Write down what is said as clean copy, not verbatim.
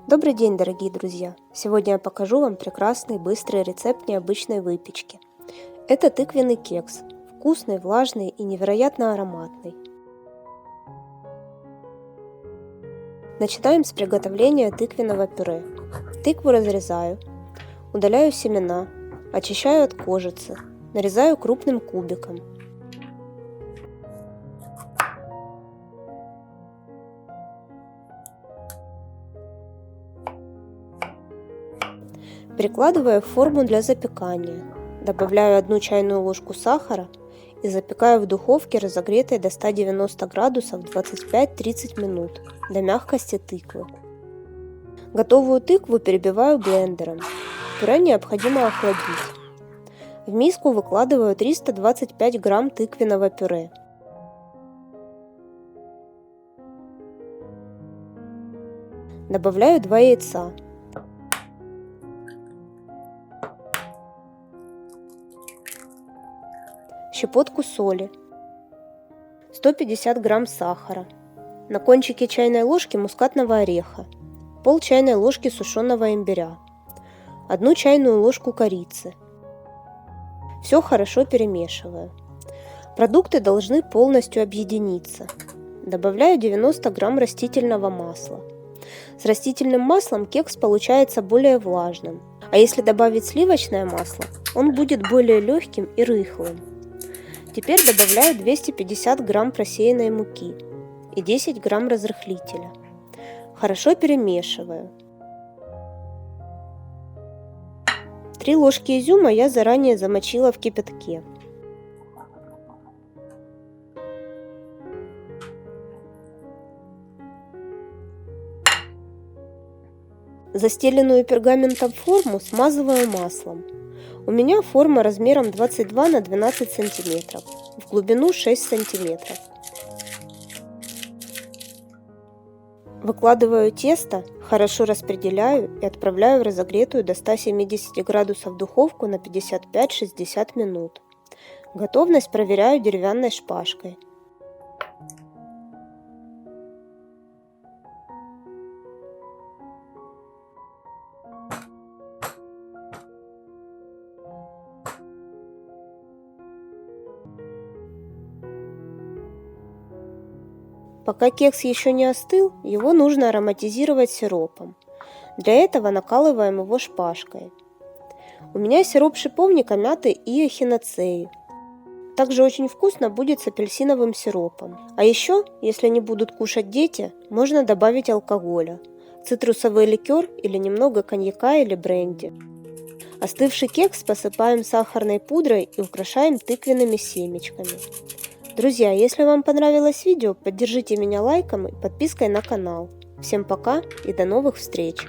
Добрый день, дорогие друзья! Сегодня я покажу вам прекрасный быстрый рецепт необычной выпечки. Это тыквенный кекс, вкусный, влажный и невероятно ароматный. Начинаем с приготовления тыквенного пюре. Тыкву разрезаю, удаляю семена, очищаю от кожицы, нарезаю крупным кубиком. Перекладываю в форму для запекания. Добавляю 1 чайную ложку сахара и запекаю в духовке, разогретой до 190 градусов 25-30 минут до мягкости тыквы. Готовую тыкву перебиваю блендером. Пюре необходимо охладить. В миску выкладываю 325 грамм тыквенного пюре. Добавляю 2 яйца. Щепотку соли, 150 грамм сахара, на кончике чайной ложки мускатного ореха, пол чайной ложки сушеного имбиря, 1 чайную ложку корицы. Все хорошо перемешиваю. Продукты должны полностью объединиться. Добавляю 90 грамм растительного масла. С растительным маслом кекс получается более влажным, а если добавить сливочное масло, он будет более легким и рыхлым. Теперь добавляю 250 грамм просеянной муки и 10 грамм разрыхлителя. Хорошо перемешиваю. 3 ложки изюма я заранее замочила в кипятке. Застеленную пергаментом форму смазываю маслом. У меня форма размером 22 на 12 сантиметров, в глубину 6 сантиметров. Выкладываю тесто, хорошо распределяю и отправляю в разогретую до 170 градусов духовку на 55-60 минут. Готовность проверяю деревянной шпажкой. Пока кекс еще не остыл, его нужно ароматизировать сиропом. Для этого накалываем его шпажкой. У меня сироп шиповника, мяты и эхиноцеи. Также очень вкусно будет с апельсиновым сиропом. А еще, если не будут кушать дети, можно добавить алкоголя, цитрусовый ликер или немного коньяка или бренди. Остывший кекс посыпаем сахарной пудрой и украшаем тыквенными семечками. Друзья, если вам понравилось видео, поддержите меня лайком и подпиской на канал. Всем пока и до новых встреч!